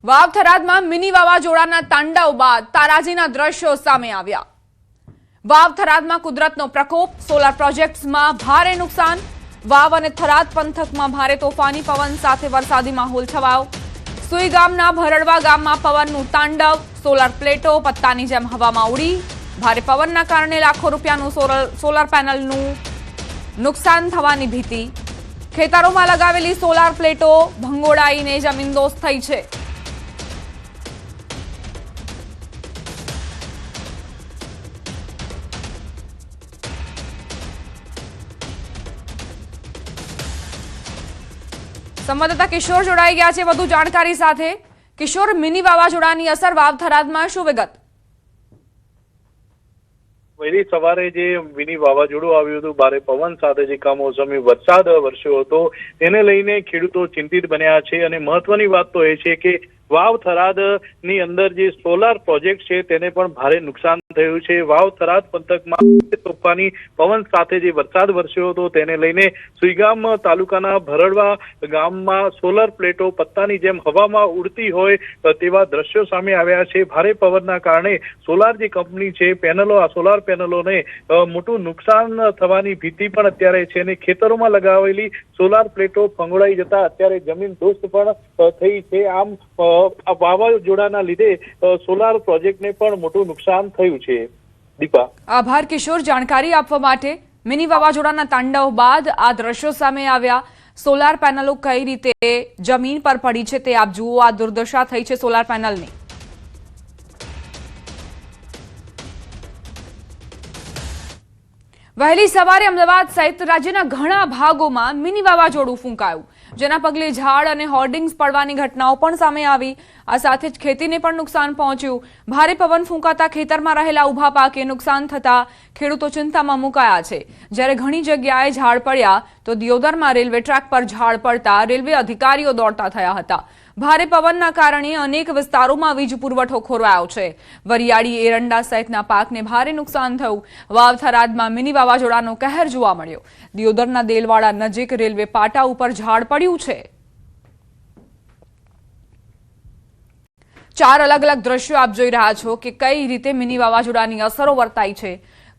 વાવ થરાદમાં mini વાવાઝોડાના તાંડવ બાદ તારાજીના દ્રશ્યો સામે આવ્યા। વાવ થરાદમાં કુદરતનો પ્રકોપ, સોલાર પ્રોજેક્ટ્સમાં ભારે નુકસાન। વાવ અને થરાદ પંથકમાં ભારે તોફાની પવન સાથે વરસાદી માહોલ છવાયો। સુઈ ગામના ભરડવા ગામમાં પવનનું તાંડવ, સોલાર પ્લેટો પત્તાની જેમ હવામાં ઉડી। ભારે પવનના કારણે લાખો રૂપિયાનું સોલાર પેનલનું નુકસાન થવાની ભીતિ। ખેતરોમાં લગાવેલી સોલાર પ્લેટો ભંગોળાઈને જમીનદોસ્ત થઈ છે। સંવાદદાતા કિશોર જોડાઈ ગયા છે વધુ જાણકારી સાથે। કિશોર, મિની વાવાઝોડાની અસર વાવ થરાદમાં શું વિગત? વહેલી સવારે જે મિની વાવાઝોડું આવ્યું હતું, ભારે પવન સાથે જે કમોસમી વરસાદ વરસ્યો હતો, તેને લઈને ખેડૂતો ચિંતિત બન્યા છે। અને મહત્વની વાત તો એ છે કે વાવ થરાદની અંદર જે સોલાર પ્રોજેક્ટ છે તેને પણ ભારે નુકસાન થયું છે। વાવ થરાદ પંથકમાં તોફાની પવન સાથે જે વરસાદ વરસ્યો હતો તેને લઈને સુઈગામ તાલુકાના ભરડવા ગામમાં સોલાર પ્લેટો પત્તાની જેમ હવામાં ઉડતી હોય તેવા દ્રશ્યો સામે આવ્યા છે। ભારે પવનના કારણે સોલાર જે કંપની છે પેનલો, આ સોલાર પેનલોને મોટું નુકસાન થવાની ભીતિ પણ અત્યારે છે અને ખેતરોમાં લગાવેલી સોલાર પ્લેટો ફંગોળાઈ જતા અત્યારે જમીન દોસ્ત પણ થઈ છે। આમ વાવાઝોડાના લીધે સોલાર પ્રોજેક્ટને પણ મોટું નુકસાન થયું છે। દીપા, આભાર કિશોર જાણકારી આપવા માટે। મિની વાવાઝોડાના તાંડવ બાદ આ દ્રશ્યો સામે આવ્યા। સોલાર પેનલો કઈ રીતે જમીન પર પડી છે તે આપ જુઓ। આ દુર્દશા થઈ છે સોલાર પેનલની। વહેલી સવારે અમદાવાદ સહિત રાજ્યના ઘણા ભાગોમાં મિની વાવાઝોડું ફૂંકાયું, જેના પગલે ઝાડ અને હોર્ડિંગ્સ પડવાની ઘટનાઓ પણ સામે આવી। આ સાથે જ ખેતીને પણ નુકસાન પહોંચ્યું। ભારે પવન ફૂંકાતા ખેતરમાં રહેલા ઉભા પાકે નુકસાન થતા ખેડૂતો ચિંતામાં મુકાયા છે। જ્યારે ઘણી જગ્યાએ ઝાડ પડ્યા તો દિયોદરમાં રેલવે ટ્રેક પર ઝાડ પડતા રેલવે અધિકારીઓ દોડતા થયા હતા। ભારે પવનના કારણે અનેક વિસ્તારોમાં વીજ પુરવઠો ખોરવાયો છે। વરિયાળી, એરંડા સહિતના પાકને ભારે નુકસાન થયું। વાવ થરાદમાં મિની વાવાઝોડાનો કહેર જોવા મળ્યો। દિયોદરના દેલવાડા નજીક રેલવે પાટા ઉપર ઝાડ પડ્યું છે। 4 અલગ અલગ દ્રશ્યો આપ જોઈ રહ્યા છો કે કઈ રીતે મિની વાવાઝોડાની અસરો વર્તાઈ છે।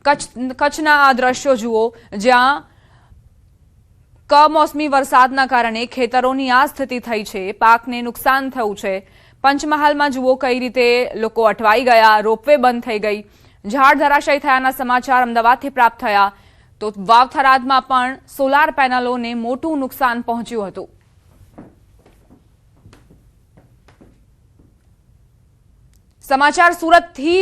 કચ્છના આ દ્રશ્યો જુઓ, જ્યાં કમોસમી વરસાદના કારણે ખેતરોની આ સ્થિતિ થઈ છે, પાકને નુકસાન થયું છે। પંચમહાલમાં જુઓ કઈ રીતે લોકો અટવાઈ ગયા, રોપવે બંધ થઈ ગઈ, ઝાડ ધરાશયી થયાના સમાચાર અમદાવાદથી પ્રાપ્ત થયા। તો વાવ થરાદમાં પણ સોલાર પેનલોને મોટું નુકસાન પહોંચ્યું હતું। સમાચાર સુરતથી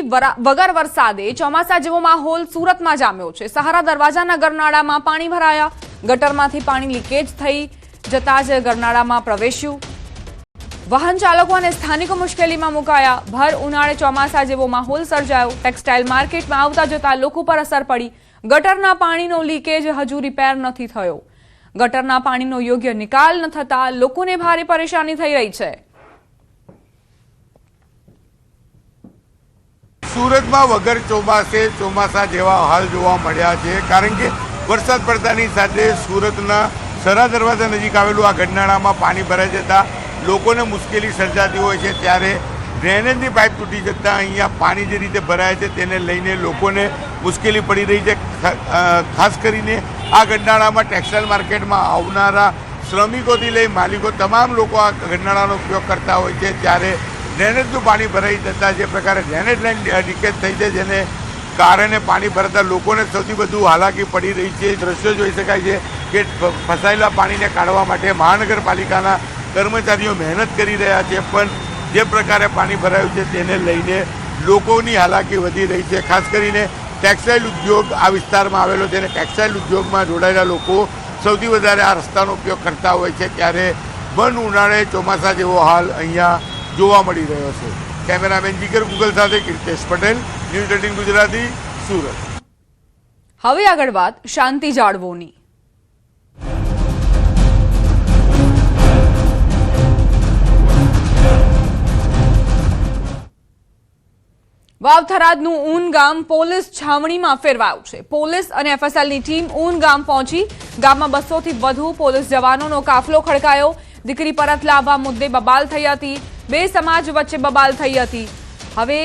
વગર વરસાદે ચોમાસા જેવો માહોલ સુરતમાં જામ્યો છે। સહારા દરવાજાના ગરનાળામાં પાણી ભરાયા, ગટરમાંથી પાણી લીકેજ થઈ જતા જ ગરનાળામાં પ્રવેશ્યું। વાહન ચાલકો અને સ્થાનિકો મુશ્કેલીમાં મુકાયા। ભર ઉનાળે ચોમાસા જેવો માહોલ સર્જાયો। ટેક્સટાઇલ માર્કેટમાં આવતા જતા લોકો પર અસર પડી। ગટરના પાણીનો લીકેજ હજુ રિપેર નથી થયો। ગટરના પાણીનો યોગ્ય નિકાલ ન થતા લોકોને ભારે પરેશાની થઈ રહી છે। સુરતમાં વગર ચોમાસે ચોમાસા જેવા હાલ જોવા મળ્યા છે, કારણ કે વરસાદ પડતાની સાથે સુરતના સરા દરવાજા નજીક આવેલું આ ગરનાળામાં પાણી ભરાઈ જતા લોકોને મુશ્કેલી સર્જાતી હોય છે। ત્યારે ડ્રેનેજની પાઇપ તૂટી જતાં અહીંયા પાણી જે રીતે ભરાય છે તેને લઈને લોકોને મુશ્કેલી પડી રહી છે। ખાસ કરીને આ ગરનાળામાં ટેક્સટાઇલ માર્કેટમાં આવનારા શ્રમિકોથી લઈ માલિકો તમામ લોકો આ ગરનાળાનો ઉપયોગ કરતા હોય છે। ત્યારે ડ્રેનેજનું પાણી ભરાઈ જતાં જે પ્રકારે ડ્રેનેજ લાઇન લીકેજ થઈ છે, જેને કારણે પાણી ભરાતા લોકોને સૌથી વધુ હાલાકી પડી રહી છે। દ્રશ્યો જોઈ શકાય છે કે ફસાયેલા પાણીને કાઢવા માટે મહાનગરપાલિકાના કર્મચારીઓ મહેનત કરી રહ્યા છે, પણ જે પ્રકારે પાણી ભરાયું છે તેને લઈને લોકોની હાલાકી વધી રહી છે। ખાસ કરીને ટેક્સટાઇલ ઉદ્યોગ આ વિસ્તારમાં આવેલો છે અને ટેક્સટાઇલ ઉદ્યોગમાં જોડાયેલા લોકો સૌથી વધારે આ રસ્તાનો ઉપયોગ કરતા હોય છે। ત્યારે ભર ઉનાળે ચોમાસા જેવો હાલ અહીંયા જોવા મળી રહ્યો છે। કેમેરામેન જીગર ગુગલ સાથે કીર્તેશ પટેલ, ન્યૂઝ 18 ગુજરાતી, સુરત। હવે આગળ વાત શાંતિ જાળવોની। વાવ થરાદનું ઊન ગામ પોલીસ છાવણીમાં ફેરવાયું છે। પોલીસ અને એફએસએલની ટીમ ઊન ગામ પહોંચી। ગામમાં 200 થી વધુ પોલીસ જવાનોનો કાફલો ખડકાયો। દીકરી પરત લાવવા મુદ્દે બબાલ થઈ હતી, બે સમાજ વચ્ચે બબાલ થઈ હતી। હવે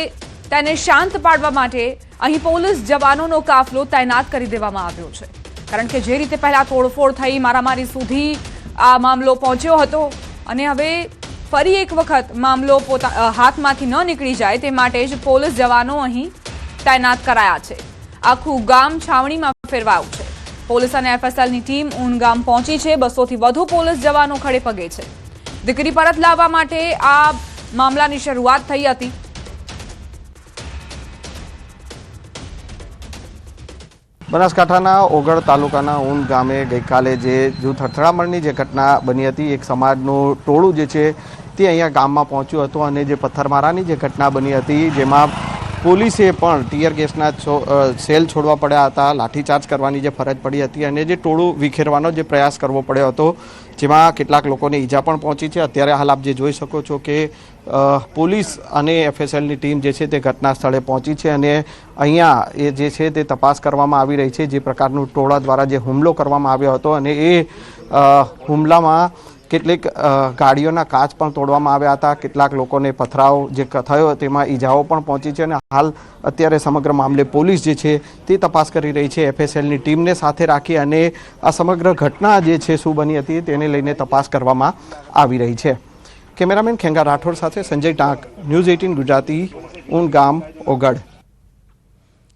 તેને શાંત પાડવા માટે અહીં પોલીસ જવાનોનો કાફલો તૈનાત કરી દેવામાં આવ્યો છે, કારણ કે જે રીતે પહેલા તોડફોડ થઈ, મારામારી સુધી આ મામલો પહોંચ્યો હતો અને હવે ફરી એક વખત મામલો હાથમાંથી ન નીકળી જાય તે માટે જ પોલીસ જવાનો અહીં તૈનાત કરાયા છે। આખું ગામ છાવણીમાં ફેરવાયું છે। પોલીસ અને એફએસએલની ટીમ ઊન ગામ પહોંચી છે। 200થી વધુ પોલીસ જવાનો ખડે પગે છે। દીકરી પરત લાવવા માટે આ મામલાની શરૂઆત થઈ હતી। બનાસકાંઠાના ઓગળ તાલુકાના ઊન ગામે ગઈકાલે જે જૂથ અથડામણની જે ઘટના બની હતી, એક સમાજનું ટોળું જે છે તે અહીંયા ગામમાં પહોંચ્યું હતું અને જે પથ્થરમારાની જે ઘટના બની હતી, જેમાં પોલીસે પણ ટીયર ગેસના સેલ છોડવા પડ્યા હતા, લાઠીચાર્જ કરવાની જે ફરજ પડી હતી અને જે ટોળું વિખેરવાનો જે પ્રયાસ કરવો પડ્યો હતો, જેમાં કેટલાક લોકોને ઈજા પણ પહોંચી છે। અત્યારે હાલ આપ જે જોઈ શકો છો કે પોલીસ અને એફએસએલની ટીમ જે છે તે ઘટના સ્થળે પહોંચી છે અને અહીંયા એ જે છે તે તપાસ કરવામાં આવી રહી છે। જે પ્રકારનું ટોળા દ્વારા જે હુમલો કરવામાં આવ્યો હતો અને એ હુમલામાં કેટલીક ગાડીઓના કાચ પણ તોડવામાં આવ્યા હતા, કેટલાક લોકોને પથરાવ જે થયો તેમાં ઈજાઓ પણ પહોંચી છે અને હાલ અત્યારે સમગ્ર મામલે પોલીસ જે છે તે તપાસ કરી રહી છે। એફએસએલની ટીમને સાથે રાખી અને આ સમગ્ર ઘટના જે છે શું બની હતી તેને લઈને તપાસ કરવામાં આવી રહી છે। કેમેરામેન ખેંગા રાઠોડ સાથે સંજય ટાંક, ન્યૂઝ 18 ગુજરાતી, ઊન ગામ, ઓગળ।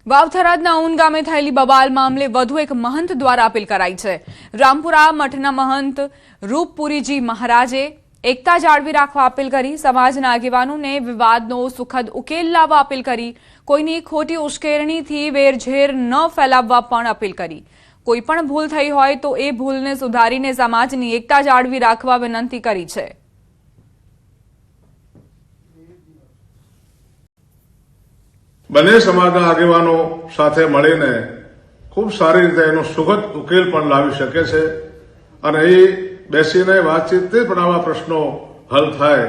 વાવથરાદના ઊન ગામે થયેલી બબાલ મામલે વધુ એક મહંત દ્વારા અપીલ કરાઈ છે। રામપુરા મઠના મહંત રૂપપુરીજી મહારાજે એકતા જાળવી રાખવા અપીલ કરી। સમાજના આગેવાનોને વિવાદનો સુખદ ઉકેલ લાવવા અપીલ કરી। કોઈની ખોટી ઉશ્કેરણીથી વેરઝેર ન ફેલાવવા પણ અપીલ કરી। કોઈ પણ ભૂલ થઈ હોય તો એ ભૂલને સુધારીને સમાજની એકતા જાળવી રાખવા વિનંતી કરી છે। બંને સમાજના આગેવાનો સાથે મળીને ખૂબ સારી રીતે એનો સુખદ ઉકેલ પણ લાવી શકે છે અને એ બેસીને વાતચીતથી પણ આવા પ્રશ્નો હલ થાય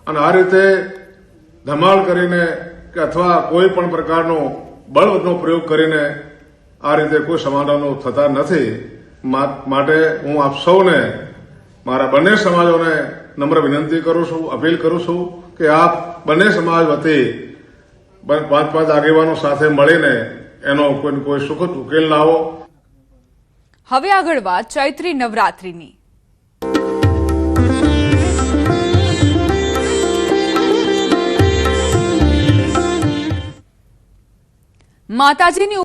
અને આ રીતે ધમાલ કરીને કે અથવા કોઈ પણ પ્રકારનો બળનો પ્રયોગ કરીને આ રીતે કોઈ સમાધાનો થતા નથી। માટે હું આપ સૌને, મારા બંને સમાજોને નમ્ર વિનંતી કરું છું, અપીલ કરું છું કે આપ બંને સમાજ વતી 5 આગેવાનો સાથે મળીને એનો કોઈ સુખદ ઉકેલ લાવો। હવે આગળ વાત ચૈત્રી નવરાત્રિની। માતાજીની